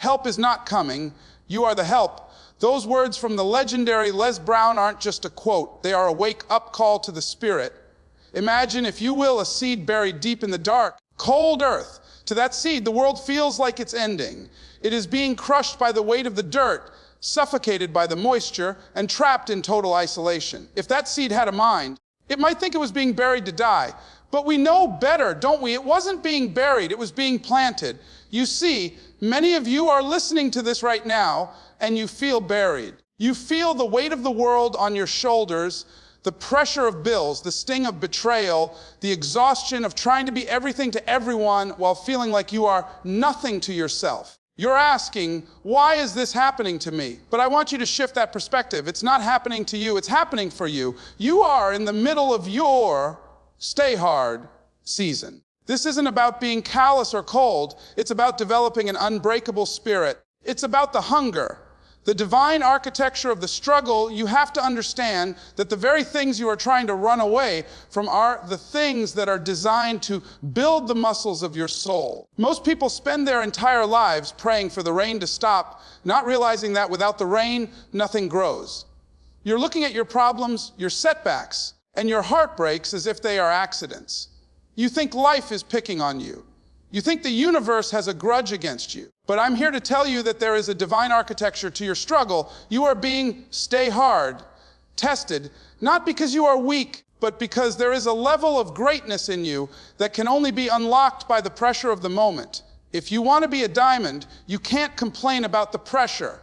help is not coming, you are the help. Those words from the legendary Les Brown aren't just a quote, they are a wake-up call to the spirit. Imagine, if you will, a seed buried deep in the dark, cold earth. To that seed, the world feels like it's ending. It is being crushed by the weight of the dirt, suffocated by the moisture, and trapped in total isolation. If that seed had a mind, it might think it was being buried to die. But we know better, don't we? It wasn't being buried, it was being planted. You see, many of you are listening to this right now, and you feel buried. You feel the weight of the world on your shoulders, the pressure of bills, the sting of betrayal, the exhaustion of trying to be everything to everyone while feeling like you are nothing to yourself. You're asking, why is this happening to me? But I want you to shift that perspective. It's not happening to you, it's happening for you. You are in the middle of your stay hard season. This isn't about being callous or cold. It's about developing an unbreakable spirit. It's about the hunger. The divine architecture of the struggle. You have to understand that the very things you are trying to run away from are the things that are designed to build the muscles of your soul. Most people spend their entire lives praying for the rain to stop, not realizing that without the rain, nothing grows. You're looking at your problems, your setbacks, and your heart breaks as if they are accidents. You think life is picking on you. You think the universe has a grudge against you. But I'm here to tell you that there is a divine architecture to your struggle. You are being stay hard, tested, not because you are weak, but because there is a level of greatness in you that can only be unlocked by the pressure of the moment. If you want to be a diamond, you can't complain about the pressure.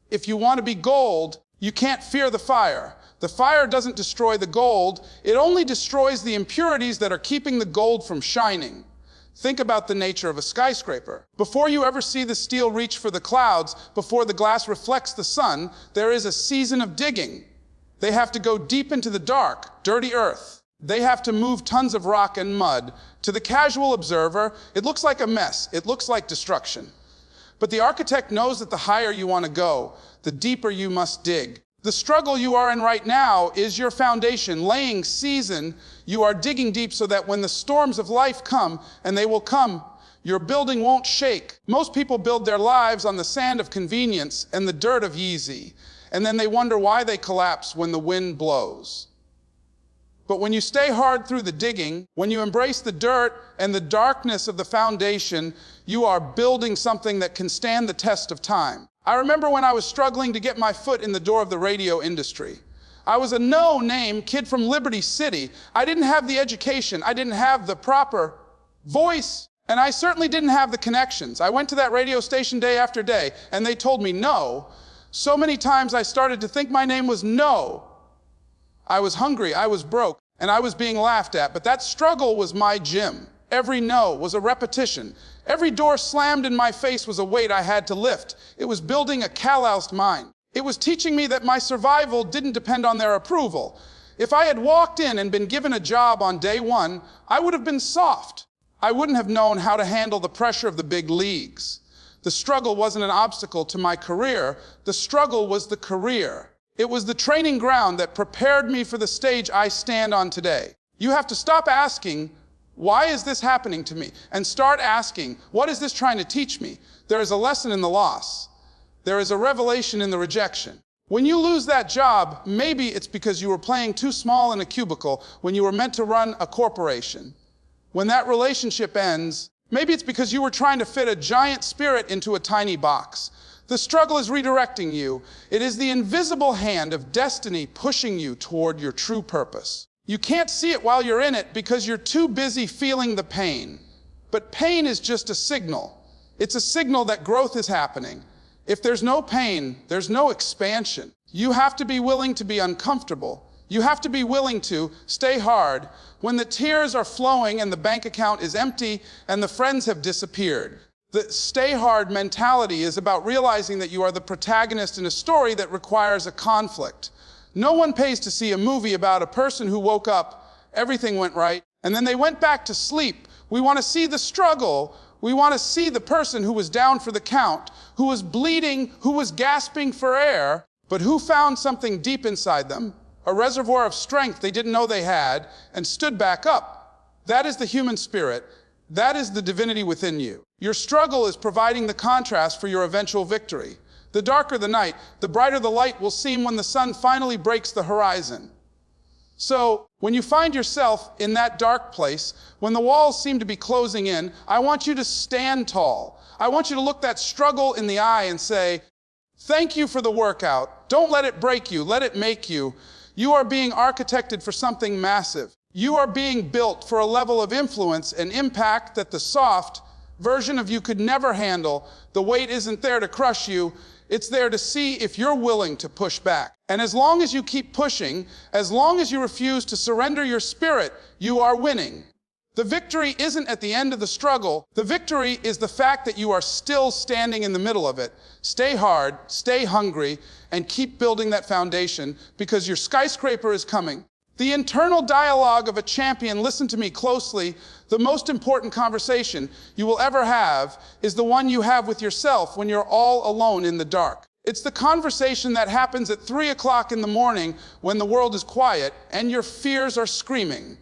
If you want to be gold, you can't fear the fire. The fire doesn't destroy the gold, it only destroys the impurities that are keeping the gold from shining. Think about the nature of a skyscraper. Before you ever see the steel reach for the clouds, before the glass reflects the sun, there is a season of digging. They have to go deep into the dark, dirty earth. They have to move tons of rock and mud. To the casual observer, it looks like a mess. It looks like destruction. But the architect knows that the higher you want to go, the deeper you must dig. The struggle you are in right now is your foundation, laying season. You are digging deep so that when the storms of life come, and they will come, your building won't shake. Most people build their lives on the sand of convenience and the dirt of easy, and then they wonder why they collapse when the wind blows. But when you stay hard through the digging, when you embrace the dirt and the darkness of the foundation, you are building something that can stand the test of time. I remember when I was struggling to get my foot in the door of the radio industry. I was a no-name kid from Liberty City. I didn't have the education, I didn't have the proper voice, and I certainly didn't have the connections. I went to that radio station day after day, and they told me no. So many times I started to think my name was No. I was hungry, I was broke, and I was being laughed at, but that struggle was my gym. Every no was a repetition. Every door slammed in my face was a weight I had to lift. It was building a calloused mind. It was teaching me that my survival didn't depend on their approval. If I had walked in and been given a job on day one, I would have been soft. I wouldn't have known how to handle the pressure of the big leagues. The struggle wasn't an obstacle to my career. The struggle was the career. It was the training ground that prepared me for the stage I stand on today. You have to stop asking, why is this happening to me? And start asking, what is this trying to teach me? There is a lesson in the loss. There is a revelation in the rejection. When you lose that job, maybe it's because you were playing too small in a cubicle when you were meant to run a corporation. When that relationship ends, maybe it's because you were trying to fit a giant spirit into a tiny box. The struggle is redirecting you. It is the invisible hand of destiny pushing you toward your true purpose. You can't see it while you're in it because you're too busy feeling the pain. But pain is just a signal. It's a signal that growth is happening. If there's no pain, there's no expansion. You have to be willing to be uncomfortable. You have to be willing to stay hard when the tears are flowing and the bank account is empty and the friends have disappeared. The stay hard mentality is about realizing that you are the protagonist in a story that requires a conflict. No one pays to see a movie about a person who woke up, everything went right, and then they went back to sleep. We want to see the struggle. We want to see the person who was down for the count, who was bleeding, who was gasping for air, but who found something deep inside them, a reservoir of strength they didn't know they had, and stood back up. That is the human spirit. That is the divinity within you. Your struggle is providing the contrast for your eventual victory. The darker the night, the brighter the light will seem when the sun finally breaks the horizon. So, when you find yourself in that dark place, when the walls seem to be closing in, I want you to stand tall. I want you to look that struggle in the eye and say, thank you for the workout. Don't let it break you, let it make you. You are being architected for something massive. You are being built for a level of influence and impact that the soft version of you could never handle. The weight isn't there to crush you. It's there to see if you're willing to push back. And as long as you keep pushing, as long as you refuse to surrender your spirit, you are winning. The victory isn't at the end of the struggle. The victory is the fact that you are still standing in the middle of it. Stay hard, stay hungry, and keep building that foundation because your skyscraper is coming. The internal dialogue of a champion, listen to me closely, the most important conversation you will ever have is the one you have with yourself when you're all alone in the dark. It's the conversation that happens at 3 o'clock in the morning when the world is quiet and your fears are screaming.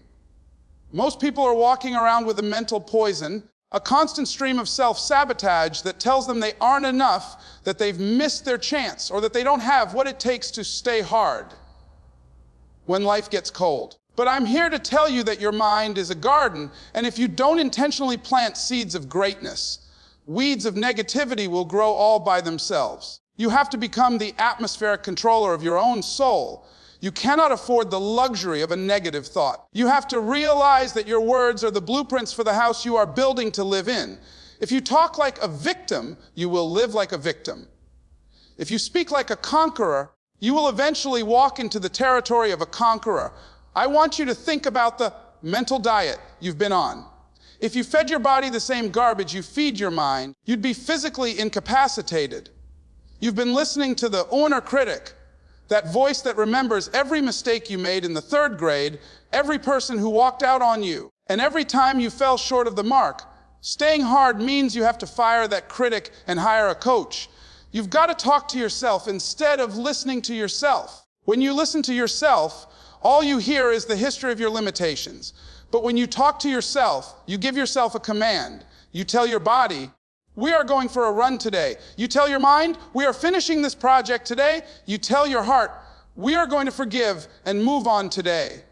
Most people are walking around with a mental poison, a constant stream of self-sabotage that tells them they aren't enough, that they've missed their chance, or that they don't have what it takes to stay hard when life gets cold. But I'm here to tell you that your mind is a garden, and if you don't intentionally plant seeds of greatness, weeds of negativity will grow all by themselves. You have to become the atmospheric controller of your own soul. You cannot afford the luxury of a negative thought. You have to realize that your words are the blueprints for the house you are building to live in. If you talk like a victim, you will live like a victim. If you speak like a conqueror, you will eventually walk into the territory of a conqueror. I want you to think about the mental diet you've been on. If you fed your body the same garbage you feed your mind, you'd be physically incapacitated. You've been listening to the inner critic, that voice that remembers every mistake you made in the 3rd grade, every person who walked out on you, and every time you fell short of the mark. Staying hard means you have to fire that critic and hire a coach. You've got to talk to yourself instead of listening to yourself. When you listen to yourself, all you hear is the history of your limitations. But when you talk to yourself, you give yourself a command. You tell your body, we are going for a run today. You tell your mind, we are finishing this project today. You tell your heart, we are going to forgive and move on today.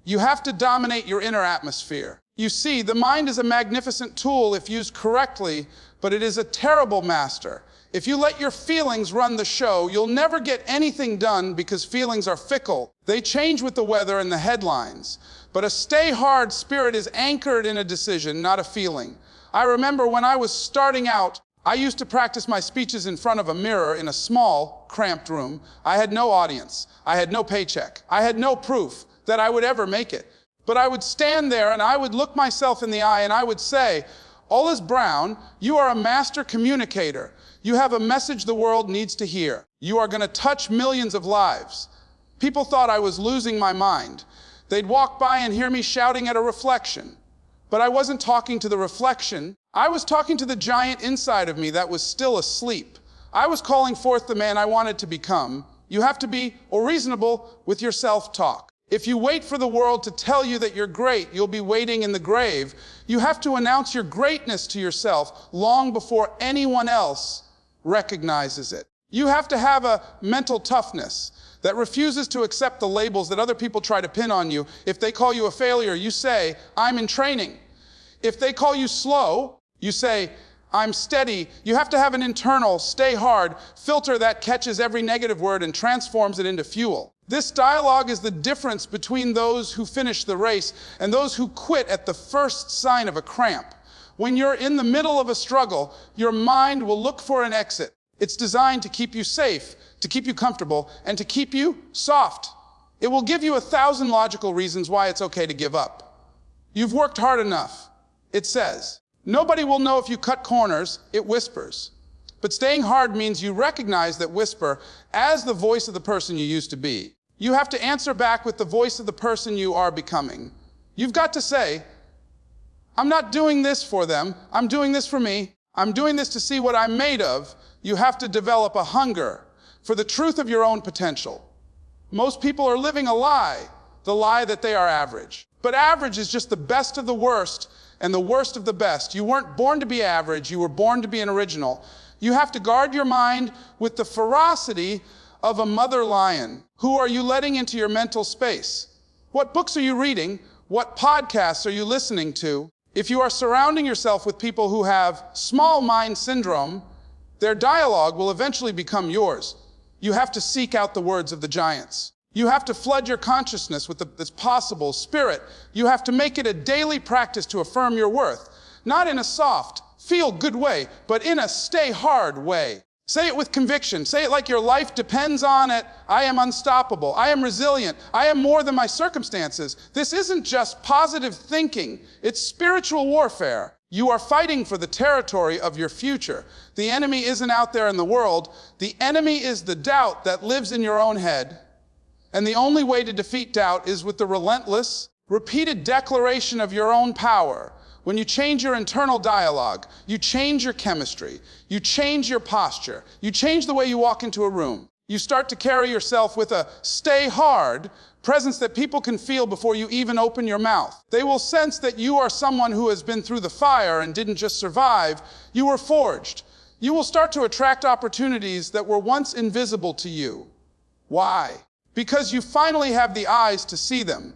You have to dominate your inner atmosphere. You see, the mind is a magnificent tool if used correctly, but it is a terrible master. If you let your feelings run the show, you'll never get anything done because feelings are fickle. They change with the weather and the headlines. But a stay hard spirit is anchored in a decision, not a feeling. I remember when I was starting out, I used to practice my speeches in front of a mirror in a small, cramped room. I had no audience. I had no paycheck. I had no proof that I would ever make it. But I would stand there and I would look myself in the eye and I would say, Ollis Brown, you are a master communicator. You have a message the world needs to hear. You are going to touch millions of lives. People thought I was losing my mind. They'd walk by and hear me shouting at a reflection. But I wasn't talking to the reflection. I was talking to the giant inside of me that was still asleep. I was calling forth the man I wanted to become. You have to be reasonable with your self-talk. If you wait for the world to tell you that you're great, you'll be waiting in the grave. You have to announce your greatness to yourself long before anyone else recognizes it. You have to have a mental toughness that refuses to accept the labels that other people try to pin on you. If they call you a failure, you say, I'm in training. If they call you slow, you say, I'm steady. You have to have an internal, stay hard, filter that catches every negative word and transforms it into fuel. This dialogue is the difference between those who finish the race and those who quit at the first sign of a cramp. When you're in the middle of a struggle, your mind will look for an exit. It's designed to keep you safe, to keep you comfortable, and to keep you soft. It will give you 1,000 logical reasons why it's okay to give up. You've worked hard enough, it says. Nobody will know if you cut corners, it whispers. But staying hard means you recognize that whisper as the voice of the person you used to be. You have to answer back with the voice of the person you are becoming. You've got to say, I'm not doing this for them, I'm doing this for me. I'm doing this to see what I'm made of. You have to develop a hunger for the truth of your own potential. Most people are living a lie, the lie that they are average. But average is just the best of the worst, and the worst of the best. You weren't born to be average, you were born to be an original. You have to guard your mind with the ferocity of a mother lion. Who are you letting into your mental space? What books are you reading? What podcasts are you listening to? If you are surrounding yourself with people who have small mind syndrome, their dialogue will eventually become yours. You have to seek out the words of the giants. You have to flood your consciousness with this possible spirit. You have to make it a daily practice to affirm your worth, not in a soft, feel-good way, but in a stay-hard way. Say it with conviction. Say it like your life depends on it. I am unstoppable. I am resilient. I am more than my circumstances. This isn't just positive thinking. It's spiritual warfare. You are fighting for the territory of your future. The enemy isn't out there in the world. The enemy is the doubt that lives in your own head. And the only way to defeat doubt is with the relentless, repeated declaration of your own power. When you change your internal dialogue, you change your chemistry, you change your posture, you change the way you walk into a room. You start to carry yourself with a stay hard presence that people can feel before you even open your mouth. They will sense that you are someone who has been through the fire and didn't just survive, you were forged. You will start to attract opportunities that were once invisible to you. Why? Because you finally have the eyes to see them.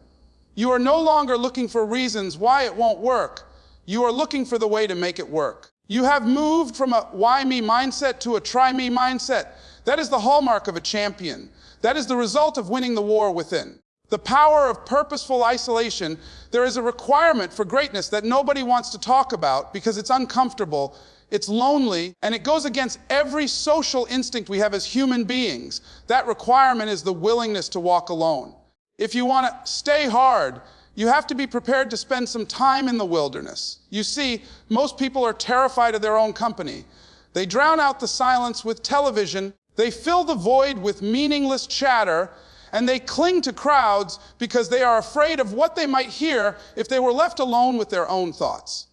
You are no longer looking for reasons why it won't work. You are looking for the way to make it work. You have moved from a why me mindset to a try me mindset. That is the hallmark of a champion. That is the result of winning the war within. The power of purposeful isolation. There is a requirement for greatness that nobody wants to talk about because it's uncomfortable, it's lonely, and it goes against every social instinct we have as human beings. That requirement is the willingness to walk alone. If you want to stay hard, you have to be prepared to spend some time in the wilderness. You see, most people are terrified of their own company. They drown out the silence with television, they fill the void with meaningless chatter, and they cling to crowds because they are afraid of what they might hear if they were left alone with their own thoughts.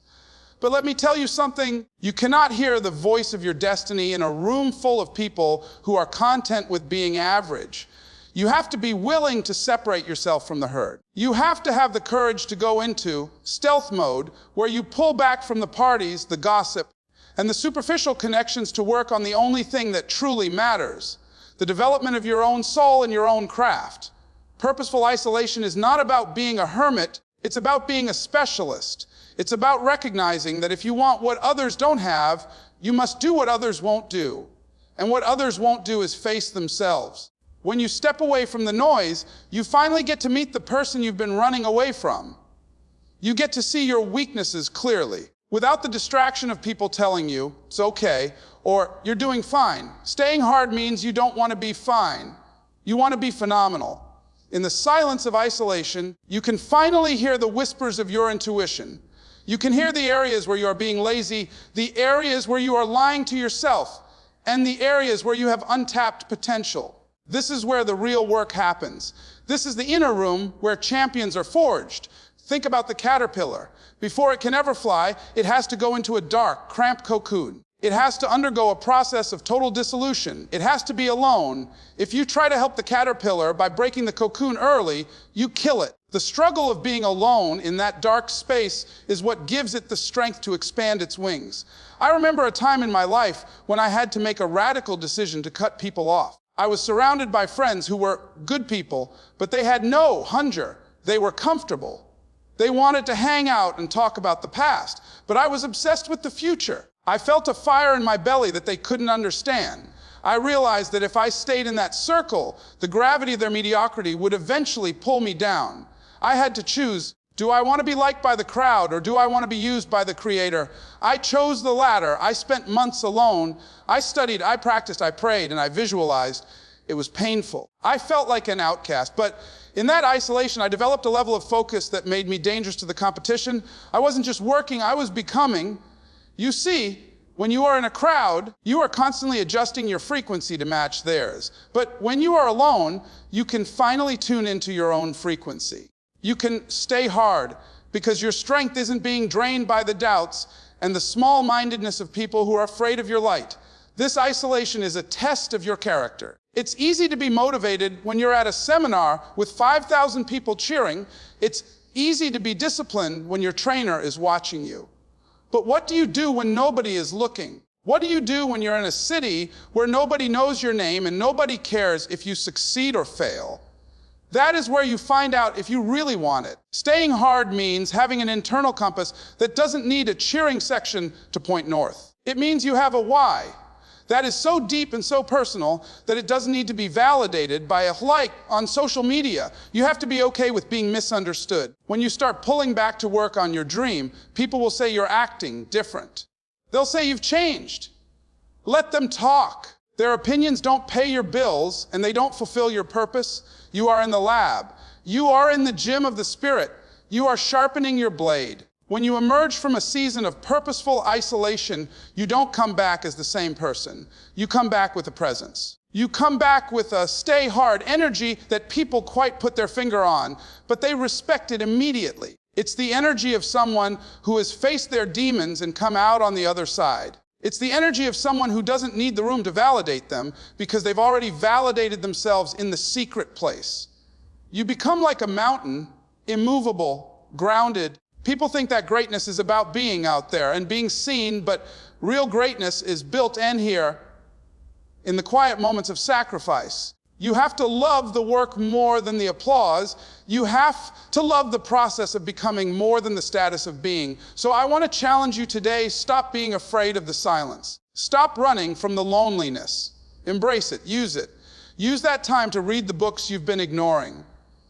But let me tell you something, you cannot hear the voice of your destiny in a room full of people who are content with being average. You have to be willing to separate yourself from the herd. You have to have the courage to go into stealth mode, where you pull back from the parties, the gossip, and the superficial connections to work on the only thing that truly matters, the development of your own soul and your own craft. Purposeful isolation is not about being a hermit, it's about being a specialist. It's about recognizing that if you want what others don't have, you must do what others won't do. And what others won't do is face themselves. When you step away from the noise, you finally get to meet the person you've been running away from. You get to see your weaknesses clearly, without the distraction of people telling you, it's okay, or you're doing fine. Staying hard means you don't want to be fine. You want to be phenomenal. In the silence of isolation, you can finally hear the whispers of your intuition. You can hear the areas where you are being lazy, the areas where you are lying to yourself, and the areas where you have untapped potential. This is where the real work happens. This is the inner room where champions are forged. Think about the caterpillar. Before it can ever fly, it has to go into a dark, cramped cocoon. It has to undergo a process of total dissolution. It has to be alone. If you try to help the caterpillar by breaking the cocoon early, you kill it. The struggle of being alone in that dark space is what gives it the strength to expand its wings. I remember a time in my life when I had to make a radical decision to cut people off. I was surrounded by friends who were good people, but they had no hunger. They were comfortable. They wanted to hang out and talk about the past, but I was obsessed with the future. I felt a fire in my belly that they couldn't understand. I realized that if I stayed in that circle, the gravity of their mediocrity would eventually pull me down. I had to choose, do I want to be liked by the crowd or do I want to be used by the Creator? I chose the latter. I spent months alone. I studied, I practiced, I prayed, and I visualized. It was painful. I felt like an outcast, but in that isolation, I developed a level of focus that made me dangerous to the competition. I wasn't just working, I was becoming. You see, when you are in a crowd, you are constantly adjusting your frequency to match theirs. But when you are alone, you can finally tune into your own frequency. You can stay hard because your strength isn't being drained by the doubts and the small-mindedness of people who are afraid of your light. This isolation is a test of your character. It's easy to be motivated when you're at a seminar with 5,000 people cheering. It's Easy to be disciplined when your trainer is watching you. But what do you do when nobody is looking? What do you do when you're in a city where nobody knows your name and nobody cares if you succeed or fail? That is where you find out if you really want it. Staying hard means having an internal compass that doesn't need a cheering section to point north. It means you have a why. That is so deep and so personal that it doesn't need to be validated by a like on social media. You have to be okay with being misunderstood. When you start pulling back to work on your dream, people will say you're acting different. They'll say you've changed. Let them talk. Their opinions don't pay your bills and they don't fulfill your purpose. You are in the lab. You are in the gym of the spirit. You are sharpening your blade. When you emerge from a season of purposeful isolation, you don't come back as the same person. You come back with a presence. You come back with a stay hard energy that people quite put their finger on, but they respect it immediately. It's the energy of someone who has faced their demons and come out on the other side. It's the energy of someone who doesn't need the room to validate them because they've already validated themselves in the secret place. You become like a mountain, immovable, grounded. People think that greatness is about being out there and being seen, but real greatness is built in here in the quiet moments of sacrifice. You have to love the work more than the applause. You have to love the process of becoming more than the status of being. So I want to challenge you today, stop being afraid of the silence. Stop running from the loneliness. Embrace it, use it. Use that time to read the books you've been ignoring.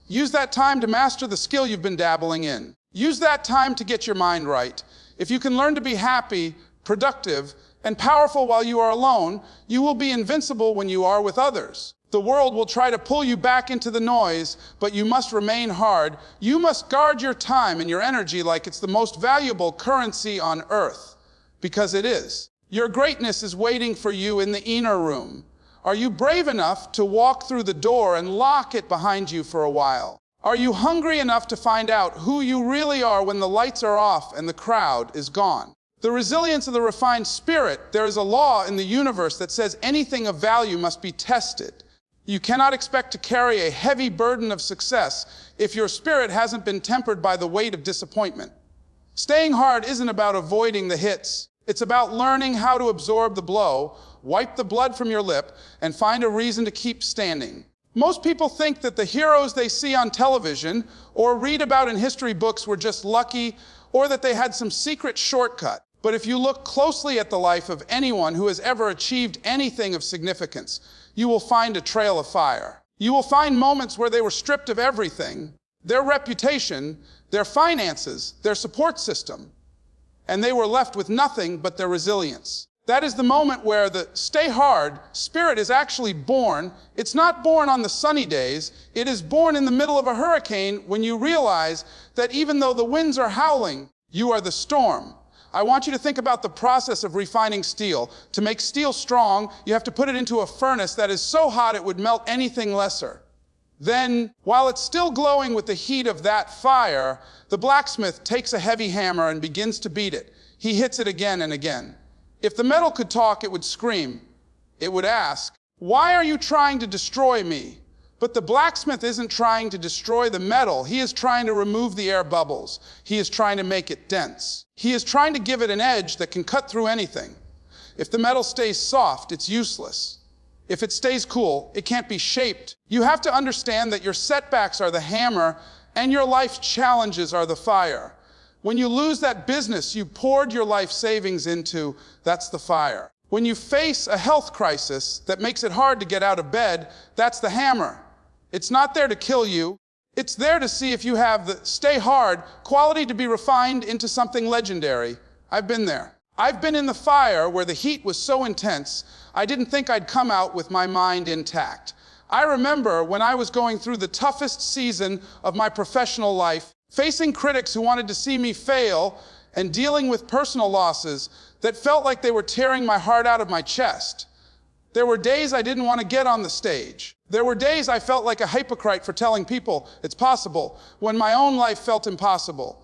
Use that time to master the skill you've been dabbling in. Use that time to get your mind right. If you can learn to be happy, productive, and powerful while you are alone, you will be invincible when you are with others. The world will try to pull you back into the noise, but you must remain hard. You must guard your time and your energy like it's the most valuable currency on earth, because it is. Your greatness is waiting for you in the inner room. Are you brave enough to walk through the door and lock it behind you for a while? Are you hungry enough to find out who you really are when the lights are off and the crowd is gone? The resilience of the refined spirit, there is a law in the universe that says anything of value must be tested. You cannot expect to carry a heavy burden of success if your spirit hasn't been tempered by the weight of disappointment. Staying hard isn't about avoiding the hits. It's about learning how to absorb the blow, wipe the blood from your lip, and find a reason to keep standing. Most people think that the heroes they see on television or read about in history books were just lucky or that they had some secret shortcut. But if you look closely at the life of anyone who has ever achieved anything of significance, you will find a trail of fire. You will find moments where they were stripped of everything, their reputation, their finances, their support system, and they were left with nothing but their resilience. That is the moment where the stay hard spirit is actually born. It's not born on the sunny days. It is born in the middle of a hurricane when you realize that even though the winds are howling, you are the storm. I want you to think about the process of refining steel. To make steel strong, you have to put it into a furnace that is so hot it would melt anything lesser. Then, while it's still glowing with the heat of that fire, the blacksmith takes a heavy hammer and begins to beat it. He hits it again and again. If the metal could talk, it would scream. It would ask, "Why are you trying to destroy me?" But the blacksmith isn't trying to destroy the metal. He is trying to remove the air bubbles. He is trying to make it dense. He is trying to give it an edge that can cut through anything. If the metal stays soft, it's useless. If it stays cool, it can't be shaped. You have to understand that your setbacks are the hammer and your life challenges are the fire. When you lose that business you poured your life savings into, that's the fire. When you face a health crisis that makes it hard to get out of bed, that's the hammer. It's not there to kill you. It's there to see if you have the stay hard quality to be refined into something legendary. I've been there. I've been in the fire where the heat was so intense, I didn't think I'd come out with my mind intact. I remember when I was going through the toughest season of my professional life, facing critics who wanted to see me fail and dealing with personal losses that felt like they were tearing my heart out of my chest. There were days I didn't want to get on the stage. There were days I felt like a hypocrite for telling people it's possible when my own life felt impossible.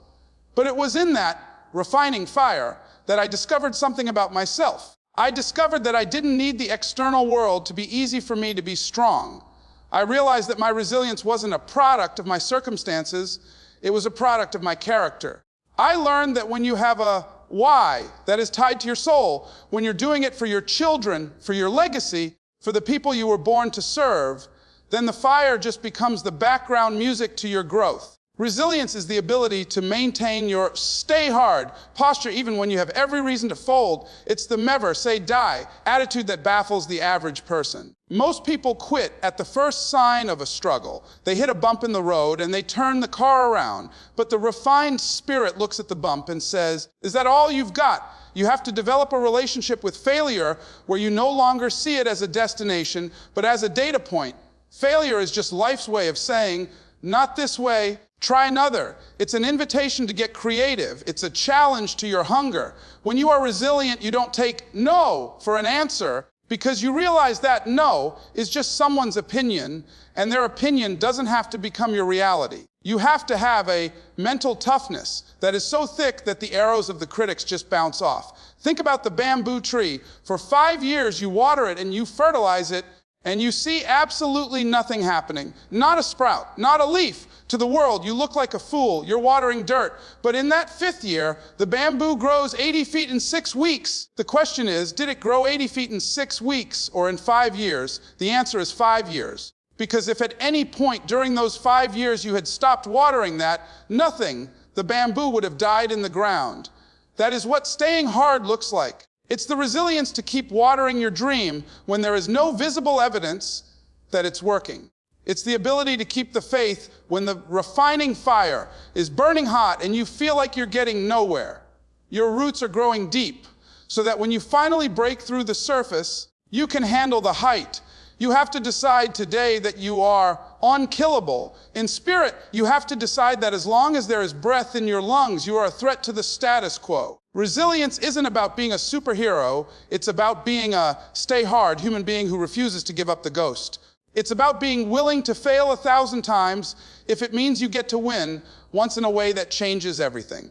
But it was in that refining fire that I discovered something about myself. I discovered that I didn't need the external world to be easy for me to be strong. I realized that my resilience wasn't a product of my circumstances. It was a product of my character. I learned that when you have a why that is tied to your soul, when you're doing it for your children, for your legacy, for the people you were born to serve, then the fire just becomes the background music to your growth. Resilience is the ability to maintain your stay hard posture even when you have every reason to fold. It's the never say die attitude that baffles the average person. Most people quit at the first sign of a struggle. They hit a bump in the road and they turn the car around. But the refined spirit looks at the bump and says, is that all you've got? You have to develop a relationship with failure where you no longer see it as a destination, but as a data point. Failure is just life's way of saying, not this way, try another. It's an invitation to get creative. It's a challenge to your hunger. When you are resilient, you don't take no for an answer because you realize that no is just someone's opinion, and their opinion doesn't have to become your reality. You have to have a mental toughness that is so thick that the arrows of the critics just bounce off. Think about the bamboo tree. For 5 years, you water it and you fertilize it, and you see absolutely nothing happening. Not a sprout, not a leaf. To the world, you look like a fool. You're watering dirt. But in that 5th year, the bamboo grows 80 feet in 6 weeks. The question is, did it grow 80 feet in 6 weeks or in 5 years? The answer is 5 years. Because if at any point during those 5 years you had stopped watering that, nothing, the bamboo would have died in the ground. That is what staying hard looks like. It's the resilience to keep watering your dream when there is no visible evidence that it's working. It's the ability to keep the faith when the refining fire is burning hot and you feel like you're getting nowhere. Your roots are growing deep so that when you finally break through the surface, you can handle the height. You have to decide today that you are unkillable. In spirit, you have to decide that as long as there is breath in your lungs, you are a threat to the status quo. Resilience isn't about being a superhero. It's about being a stay hard human being who refuses to give up the ghost. It's about being willing to fail 1,000 times if it means you get to win once in a way that changes everything.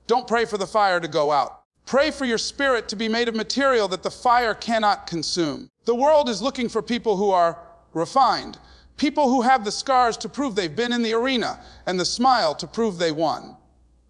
Don't pray for the fire to go out. Pray for your spirit to be made of material that the fire cannot consume. The world is looking for people who are refined, people who have the scars to prove they've been in the arena and the smile to prove they won.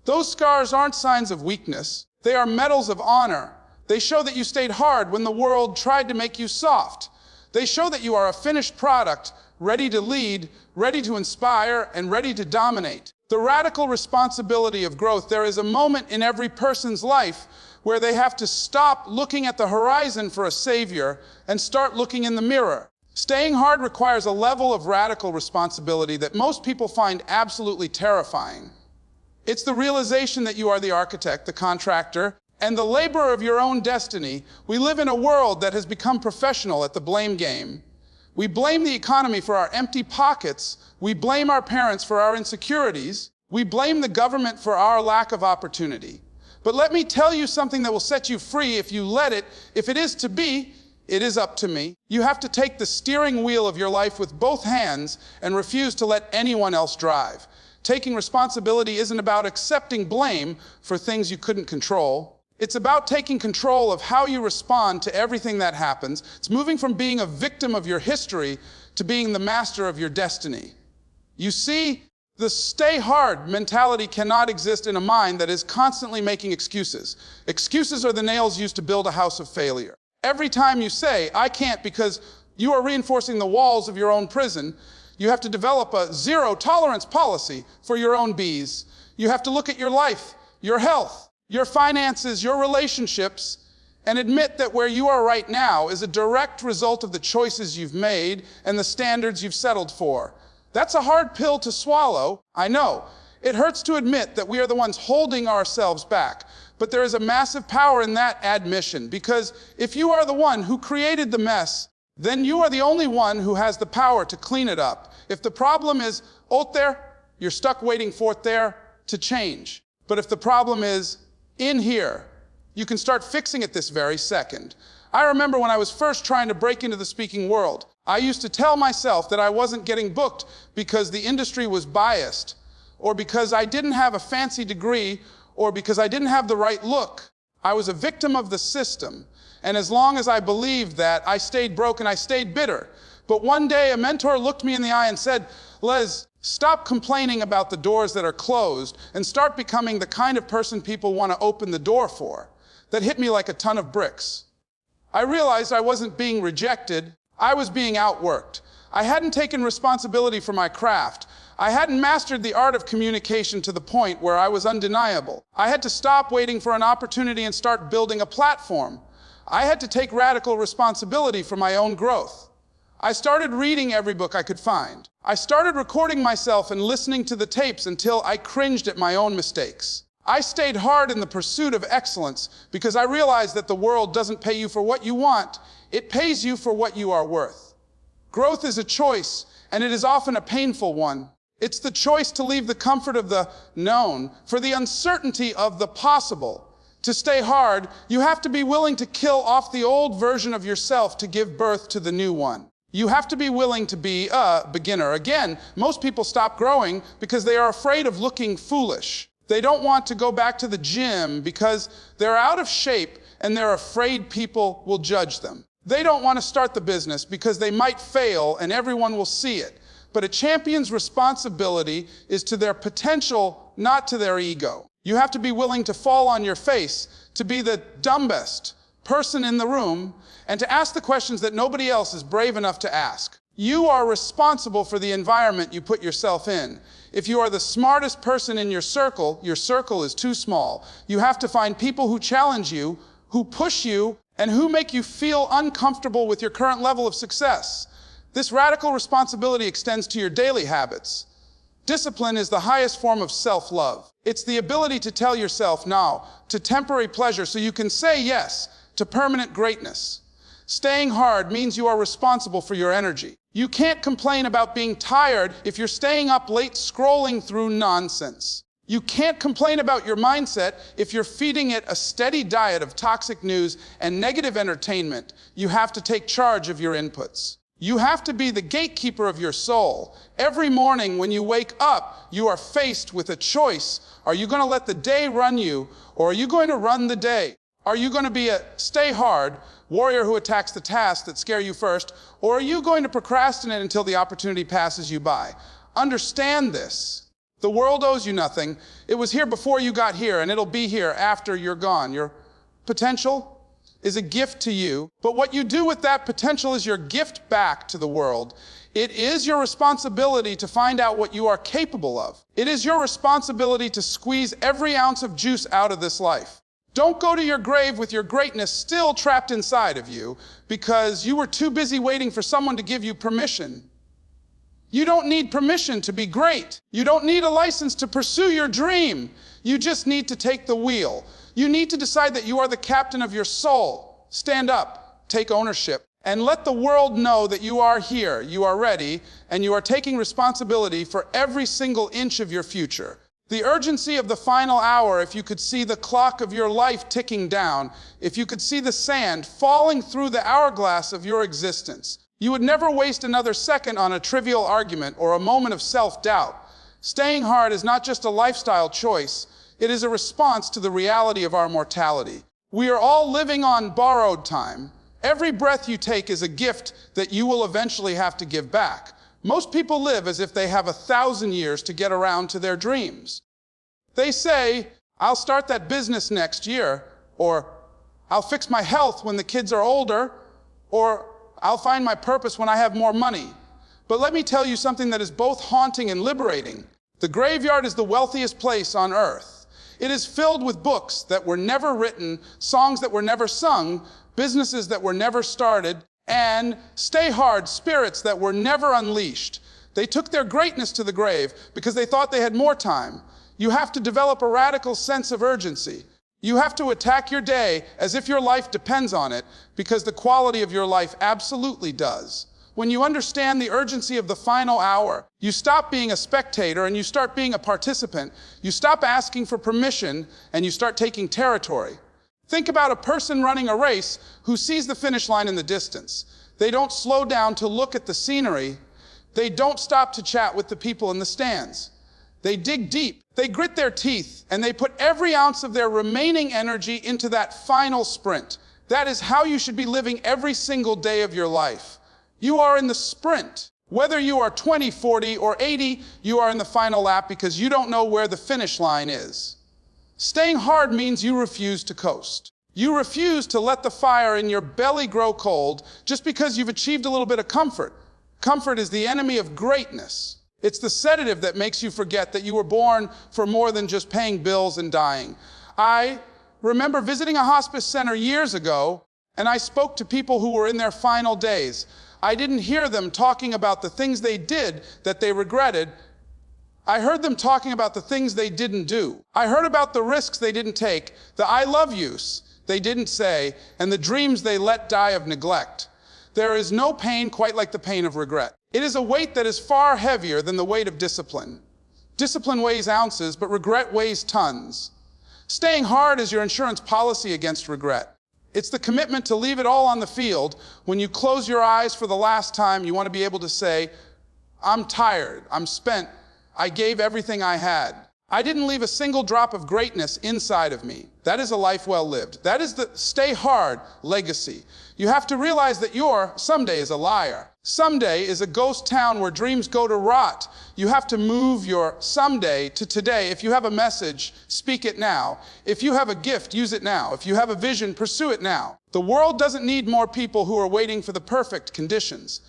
Those scars aren't signs of weakness. They are medals of honor. They show that you stayed hard when the world tried to make you soft. They show that you are a finished product, ready to lead, ready to inspire, and ready to dominate. The radical responsibility of growth. There is a moment in every person's life where they have to stop looking at the horizon for a savior and start looking in the mirror. Staying hard requires a level of radical responsibility that most people find absolutely terrifying. It's the realization that you are the architect, the contractor, and the laborer of your own destiny. We live in a world that has become professional at the blame game. We blame the economy for our empty pockets. We blame our parents for our insecurities. We blame the government for our lack of opportunity. But let me tell you something that will set you free if you let it. If it is to be, it is up to me. You have to take the steering wheel of your life with both hands and refuse to let anyone else drive. Taking responsibility isn't about accepting blame for things you couldn't control. It's about taking control of how you respond to everything that happens. It's moving from being a victim of your history to being the master of your destiny. You see, the stay hard mentality cannot exist in a mind that is constantly making excuses. Excuses are the nails used to build a house of failure. Every time you say, I can't, because you are reinforcing the walls of your own prison, you have to develop a zero tolerance policy for your own bees. You have to look at your life, your health, your finances, your relationships, and admit that where you are right now is a direct result of the choices you've made and the standards you've settled for. That's a hard pill to swallow, I know. It hurts to admit that we are the ones holding ourselves back, but there is a massive power in that admission, because if you are the one who created the mess, then you are the only one who has the power to clean it up. If the problem is out there, you're stuck waiting for it there to change. But if the problem is in here, you can start fixing it this very second. I remember when I was first trying to break into the speaking world, I used to tell myself that I wasn't getting booked because the industry was biased, or because I didn't have a fancy degree, or because I didn't have the right look. I was a victim of the system. And as long as I believed that, I stayed broke and I stayed bitter. But one day a mentor looked me in the eye and said, Les, Stop complaining about the doors that are closed and start becoming the kind of person people want to open the door for. That hit me like a ton of bricks. I realized I wasn't being rejected, I was being outworked. I hadn't taken responsibility for my craft. I hadn't mastered the art of communication to the point where I was undeniable. I had to stop waiting for an opportunity and start building a platform. I had to take radical responsibility for my own growth. I started reading every book I could find. I started recording myself and listening to the tapes until I cringed at my own mistakes. I stayed hard in the pursuit of excellence because I realized that the world doesn't pay you for what you want, it pays you for what you are worth. Growth is a choice, and it is often a painful one. It's the choice to leave the comfort of the known for the uncertainty of the possible. To stay hard, you have to be willing to kill off the old version of yourself to give birth to the new one. You have to be willing to be a beginner. Again, most people stop growing because they are afraid of looking foolish. They don't want to go back to the gym because they're out of shape and they're afraid people will judge them. They don't want to start the business because they might fail and everyone will see it. But a champion's responsibility is to their potential, not to their ego. You have to be willing to fall on your face, to be the dumbest person in the room, and to ask the questions that nobody else is brave enough to ask. You are responsible for the environment you put yourself in. If you are the smartest person in your circle is too small. You have to find people who challenge you, who push you, and who make you feel uncomfortable with your current level of success. This radical responsibility extends to your daily habits. Discipline is the highest form of self-love. It's the ability to tell yourself no to temporary pleasure so you can say yes to permanent greatness. Staying hard means you are responsible for your energy. You can't complain about being tired if you're staying up late scrolling through nonsense. You can't complain about your mindset if you're feeding it a steady diet of toxic news and negative entertainment. You have to take charge of your inputs. You have to be the gatekeeper of your soul. Every morning when you wake up, you are faced with a choice. Are you going to let the day run you, or are you going to run the day? Are you going to be a stay hard warrior who attacks the tasks that scare you first, or are you going to procrastinate until the opportunity passes you by? Understand this. The world owes you nothing. It was here before you got here, and it'll be here after you're gone. Your potential is a gift to you, but what you do with that potential is your gift back to the world. It is your responsibility to find out what you are capable of. It is your responsibility to squeeze every ounce of juice out of this life. Don't go to your grave with your greatness still trapped inside of you because you were too busy waiting for someone to give you permission. You don't need permission to be great. You don't need a license to pursue your dream. You just need to take the wheel. You need to decide that you are the captain of your soul. Stand up, take ownership, and let the world know that you are here, you are ready, and you are taking responsibility for every single inch of your future. The urgency of the final hour, if you could see the clock of your life ticking down, if you could see the sand falling through the hourglass of your existence, you would never waste another second on a trivial argument or a moment of self-doubt. Staying hard is not just a lifestyle choice, it is a response to the reality of our mortality. We are all living on borrowed time. Every breath you take is a gift that you will eventually have to give back. Most people live as if they have 1,000 years to get around to their dreams. They say, I'll start that business next year, or I'll fix my health when the kids are older, or I'll find my purpose when I have more money. But let me tell you something that is both haunting and liberating. The graveyard is the wealthiest place on earth. It is filled with books that were never written, songs that were never sung, businesses that were never started, and stay hard spirits that were never unleashed. They took their greatness to the grave because they thought they had more time. You have to develop a radical sense of urgency. You have to attack your day as if your life depends on it, because the quality of your life absolutely does. When you understand the urgency of the final hour, you stop being a spectator and you start being a participant. You stop asking for permission and you start taking territory. Think about a person running a race who sees the finish line in the distance. They don't slow down to look at the scenery. They don't stop to chat with the people in the stands. They dig deep. They grit their teeth, and they put every ounce of their remaining energy into that final sprint. That is how you should be living every single day of your life. You are in the sprint. Whether you are 20, 40, or 80, you are in the final lap because you don't know where the finish line is. Staying hard means you refuse to coast. You refuse to let the fire in your belly grow cold just because you've achieved a little bit of comfort. Comfort is the enemy of greatness. It's the sedative that makes you forget that you were born for more than just paying bills and dying. I remember visiting a hospice center years ago, and I spoke to people who were in their final days. I didn't hear them talking about the things they did that they regretted. I heard them talking about the things they didn't do. I heard about the risks they didn't take, the I love yous they didn't say, and the dreams they let die of neglect. There is no pain quite like the pain of regret. It is a weight that is far heavier than the weight of discipline. Discipline weighs ounces, but regret weighs tons. Staying hard is your insurance policy against regret. It's the commitment to leave it all on the field. When you close your eyes for the last time, you want to be able to say, I'm tired, I'm spent, I gave everything I had. I didn't leave a single drop of greatness inside of me. That is a life well lived. That is the stay hard legacy. You have to realize that your someday is a liar. Someday is a ghost town where dreams go to rot. You have to move your someday to today. If you have a message, speak it now. If you have a gift, use it now. If you have a vision, pursue it now. The world doesn't need more people who are waiting for the perfect conditions.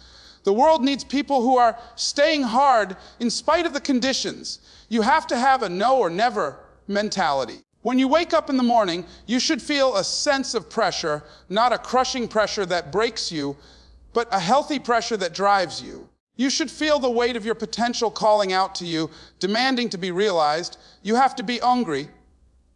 The world needs people who are staying hard in spite of the conditions. You have to have a no or never mentality. When you wake up in the morning, you should feel a sense of pressure, not a crushing pressure that breaks you, but a healthy pressure that drives you. You should feel the weight of your potential calling out to you, demanding to be realized. You have to be hungry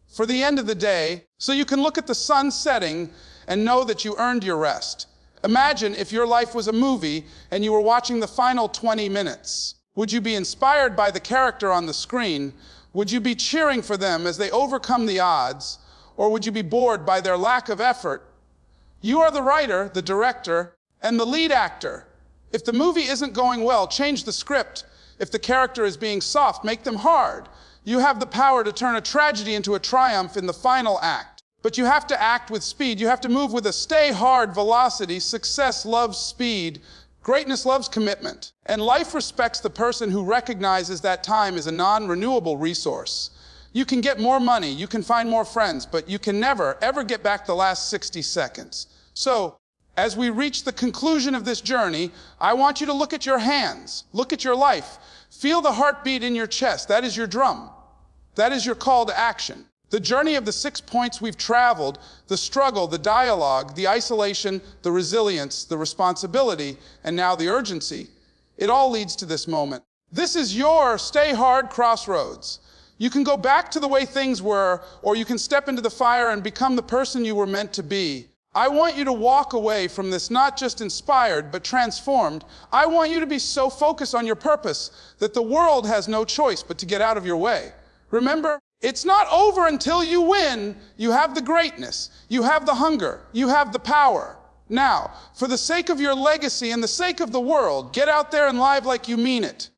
for the end of the day so you can look at the sun setting and know that you earned your rest. Imagine if your life was a movie and you were watching the final 20 minutes. Would you be inspired by the character on the screen? Would you be cheering for them as they overcome the odds? Or would you be bored by their lack of effort? You are the writer, the director, and the lead actor. If the movie isn't going well, change the script. If the character is being soft, make them hard. You have the power to turn a tragedy into a triumph in the final act. But you have to act with speed. You have to move with a stay hard velocity. Success loves speed. Greatness loves commitment. And life respects the person who recognizes that time is a non-renewable resource. You can get more money, you can find more friends, but you can never, ever get back the last 60 seconds. So, as we reach the conclusion of this journey, I want you to look at your hands, look at your life. Feel the heartbeat in your chest. That is your drum. That is your call to action. The journey of the 6 points we've traveled, the struggle, the dialogue, the isolation, the resilience, the responsibility, and now the urgency, it all leads to this moment. This is your stay hard crossroads. You can go back to the way things were, or you can step into the fire and become the person you were meant to be. I want you to walk away from this not just inspired, but transformed. I want you to be so focused on your purpose that the world has no choice but to get out of your way. Remember, it's not over until you win. You have the greatness, you have the hunger, you have the power. Now, for the sake of your legacy and the sake of the world, get out there and live like you mean it.